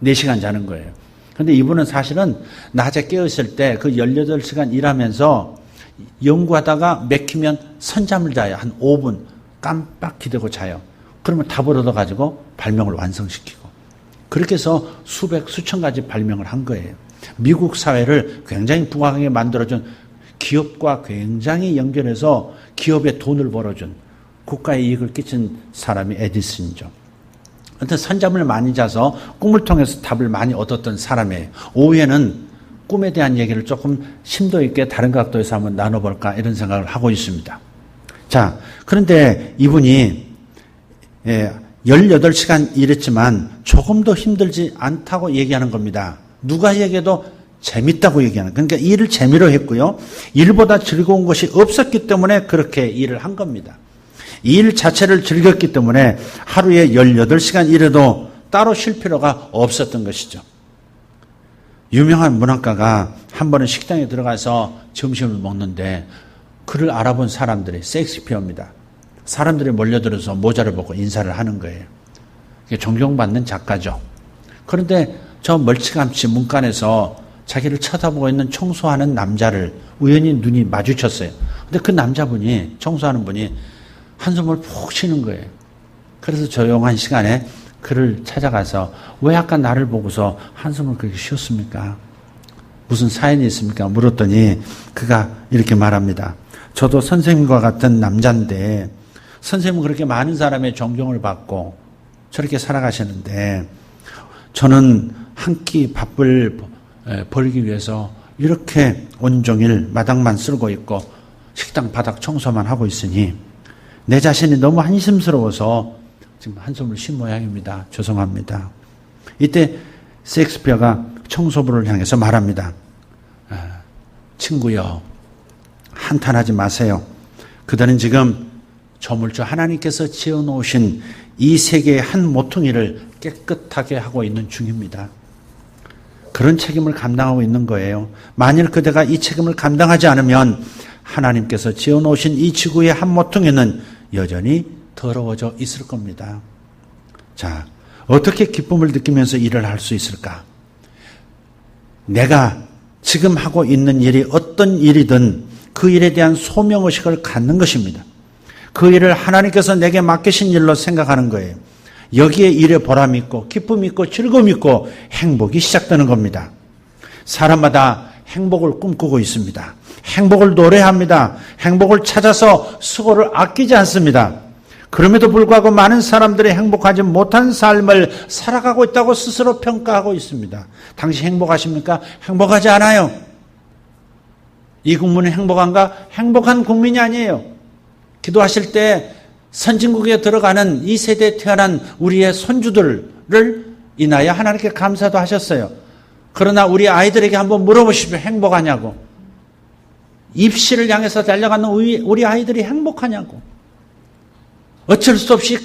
4시간 자는 거예요. 그런데 이분은 사실은 낮에 깨었을 때 그 18시간 일하면서 연구하다가 맥히면 선잠을 자요. 한 5분 깜빡 기대고 자요. 그러면 답을 얻어가지고 발명을 완성시키고. 그렇게 해서 수천 가지 발명을 한 거예요. 미국 사회를 굉장히 부강하게 만들어준, 기업과 굉장히 연결해서 기업에 돈을 벌어준, 국가에 이익을 끼친 사람이 에디슨이죠. 하여튼 선잠을 많이 자서 꿈을 통해서 답을 많이 얻었던 사람이에요. 오후에는 꿈에 대한 얘기를 조금 심도 있게 다른 각도에서 한번 나눠볼까 이런 생각을 하고 있습니다. 자, 그런데 이분이 18시간 일했지만 조금도 힘들지 않다고 얘기하는 겁니다. 누가 얘기해도 재밌다고 얘기하는, 그러니까 일을 재미로 했고요. 일보다 즐거운 것이 없었기 때문에 그렇게 일을 한 겁니다. 일 자체를 즐겼기 때문에 하루에 18시간 일해도 따로 쉴 필요가 없었던 것이죠. 유명한 문학가가 한 번은 식당에 들어가서 점심을 먹는데 그를 알아본 사람들이 셰익스피어입니다. 사람들이 몰려들어서 모자를 벗고 인사를 하는 거예요. 존경받는 작가죠. 그런데 저 멀찌감치 문간에서 자기를 쳐다보고 있는 청소하는 남자를 우연히 눈이 마주쳤어요. 근데 그 남자분이, 청소하는 분이 한숨을 푹 쉬는 거예요. 그래서 조용한 시간에 그를 찾아가서 왜 아까 나를 보고서 한숨을 그렇게 쉬었습니까? 무슨 사연이 있습니까? 물었더니 그가 이렇게 말합니다. 저도 선생님과 같은 남자인데 선생님은 그렇게 많은 사람의 존경을 받고 저렇게 살아가시는데 저는 한 끼 밥을 벌기 위해서 이렇게 온종일 마당만 쓸고 있고 식당 바닥 청소만 하고 있으니 내 자신이 너무 한심스러워서 지금 한숨을 쉰 모양입니다. 죄송합니다. 이때 셰익스피어가 청소부를 향해서 말합니다. 친구여, 한탄하지 마세요. 그들은 지금 조물주 하나님께서 지어놓으신 이 세계의 한 모퉁이를 깨끗하게 하고 있는 중입니다. 그런 책임을 감당하고 있는 거예요. 만일 그대가 이 책임을 감당하지 않으면 하나님께서 지어놓으신 이 지구의 한 모퉁이는 여전히 더러워져 있을 겁니다. 자, 어떻게 기쁨을 느끼면서 일을 할 수 있을까? 내가 지금 하고 있는 일이 어떤 일이든 그 일에 대한 소명의식을 갖는 것입니다. 그 일을 하나님께서 내게 맡기신 일로 생각하는 거예요. 여기에 일에 보람이 있고 기쁨이 있고 즐거움이 있고 행복이 시작되는 겁니다. 사람마다 행복을 꿈꾸고 있습니다. 행복을 노래합니다. 행복을 찾아서 수고를 아끼지 않습니다. 그럼에도 불구하고 많은 사람들이 행복하지 못한 삶을 살아가고 있다고 스스로 평가하고 있습니다. 당신 행복하십니까? 행복하지 않아요. 이 국민은 행복한가? 행복한 국민이 아니에요. 기도하실 때 선진국에 들어가는 이 세대에 태어난 우리의 손주들을 인하여 하나님께 감사도 하셨어요. 그러나 우리 아이들에게 한번 물어보십시오. 행복하냐고. 입시를 향해서 달려가는 우리 아이들이 행복하냐고. 어쩔 수 없이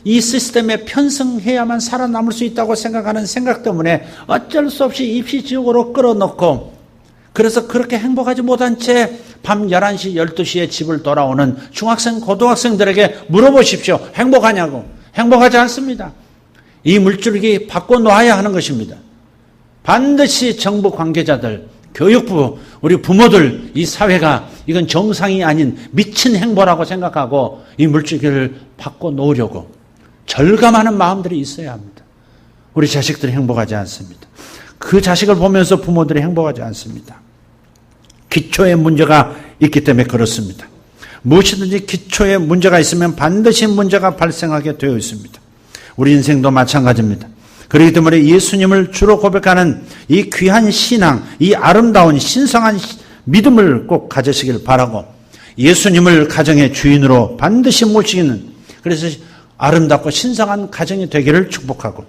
이 시스템에 편승해야만 살아남을 수 있다고 생각하는 생각 때문에 어쩔 수 없이 입시지옥으로 끌어넣고, 그래서 그렇게 행복하지 못한 채 밤 11시, 12시에 집을 돌아오는 중학생, 고등학생들에게 물어보십시오. 행복하냐고. 행복하지 않습니다. 이 물줄기 바꿔놓아야 하는 것입니다. 반드시 정부 관계자들, 교육부, 우리 부모들, 이 사회가 이건 정상이 아닌 미친 행보라고 생각하고 이 물줄기를 바꿔놓으려고 절감하는 마음들이 있어야 합니다. 우리 자식들이 행복하지 않습니다. 그 자식을 보면서 부모들이 행복하지 않습니다. 기초에 문제가 있기 때문에 그렇습니다. 무엇이든지 기초에 문제가 있으면 반드시 문제가 발생하게 되어 있습니다. 우리 인생도 마찬가지입니다. 그렇기 때문에 예수님을 주로 고백하는 이 귀한 신앙, 이 아름다운 신성한 믿음을 꼭 가지시길 바라고, 예수님을 가정의 주인으로 반드시 모시는, 그래서 아름답고 신성한 가정이 되기를 축복하고,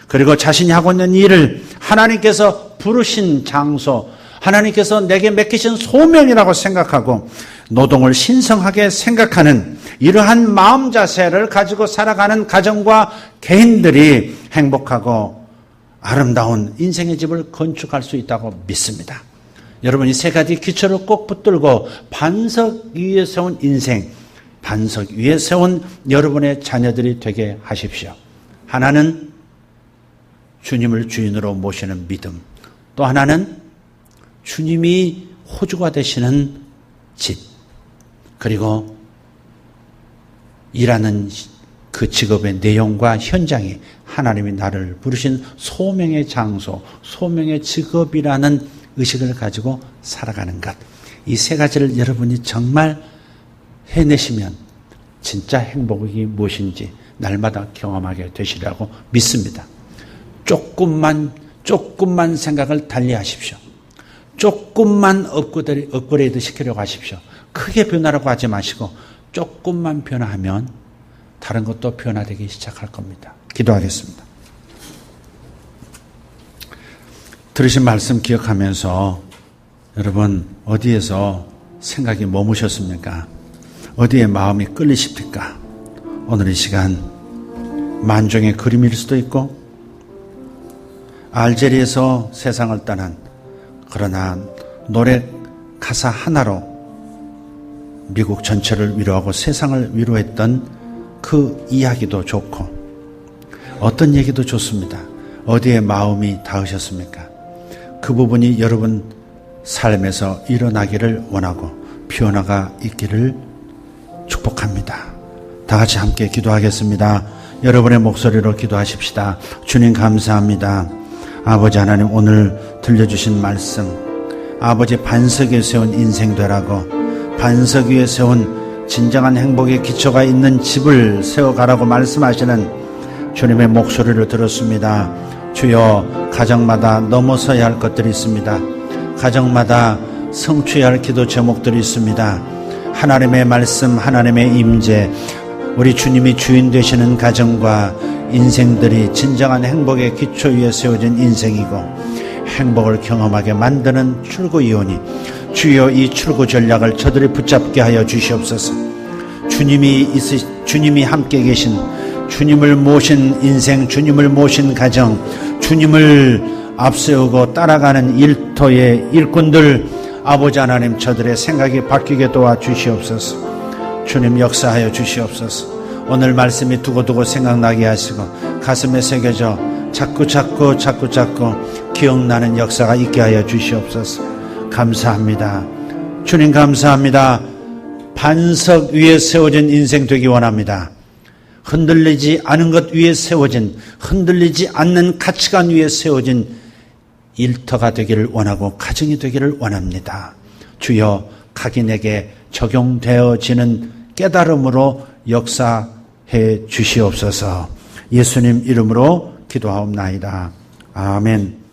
그리고 자신이 하고 있는 일을 하나님께서 부르신 장소, 하나님께서 내게 맡기신 소명이라고 생각하고 노동을 신성하게 생각하는 이러한 마음 자세를 가지고 살아가는 가정과 개인들이 행복하고 아름다운 인생의 집을 건축할 수 있다고 믿습니다. 여러분, 이 세 가지 기초를 꼭 붙들고 반석 위에 세운 인생, 반석 위에 세운 여러분의 자녀들이 되게 하십시오. 하나는 주님을 주인으로 모시는 믿음, 또 하나는 주님이 호주가 되시는 집, 그리고 일하는 그 직업의 내용과 현장이 하나님이 나를 부르신 소명의 장소, 소명의 직업이라는 의식을 가지고 살아가는 것. 이 세 가지를 여러분이 정말 해내시면 진짜 행복이 무엇인지 날마다 경험하게 되시리라고 믿습니다. 조금만 생각을 달리하십시오. 조금만 업그레이드 시키려고 하십시오. 크게 변하라고 하지 마시고 조금만 변화하면 다른 것도 변화되기 시작할 겁니다. 기도하겠습니다. 들으신 말씀 기억하면서 여러분, 어디에서 생각이 머무셨습니까? 어디에 마음이 끌리십니까? 오늘 이 시간 만종의 그림일 수도 있고, 알제리에서 세상을 떠난, 그러나 노래 가사 하나로 미국 전체를 위로하고 세상을 위로했던 그 이야기도 좋고, 어떤 얘기도 좋습니다. 어디에 마음이 닿으셨습니까? 그 부분이 여러분 삶에서 일어나기를 원하고 변화가 있기를 축복합니다. 다 같이 함께 기도하겠습니다. 여러분의 목소리로 기도하십시다. 주님 감사합니다. 아버지 하나님, 오늘 들려주신 말씀, 아버지 반석 위에 세운 인생 되라고, 반석 위에 세운 진정한 행복의 기초가 있는 집을 세워가라고 말씀하시는 주님의 목소리를 들었습니다. 주여, 가정마다 넘어서야 할 것들이 있습니다. 가정마다 성취해야 할 기도 제목들이 있습니다. 하나님의 말씀, 하나님의 임재, 우리 주님이 주인 되시는 가정과 인생들이 진정한 행복의 기초 위에 세워진 인생이고 행복을 경험하게 만드는 출구이오니 주여, 이 출구 전략을 저들이 붙잡게 하여 주시옵소서. 주님이 함께 계신, 주님을 모신 인생, 주님을 모신 가정, 주님을 앞세우고 따라가는 일터의 일꾼들, 아버지 하나님, 저들의 생각이 바뀌게 도와주시옵소서. 주님 역사하여 주시옵소서. 오늘 말씀이 두고두고 생각나게 하시고 가슴에 새겨져 자꾸 기억나는 역사가 있게 하여 주시옵소서. 감사합니다. 주님 감사합니다. 반석 위에 세워진 인생 되기 원합니다. 흔들리지 않은 것 위에 세워진, 흔들리지 않는 가치관 위에 세워진 일터가 되기를 원하고 가정이 되기를 원합니다. 주여, 각인에게 적용되어지는 깨달음으로 역사해 주시옵소서. 예수님 이름으로 기도하옵나이다. 아멘.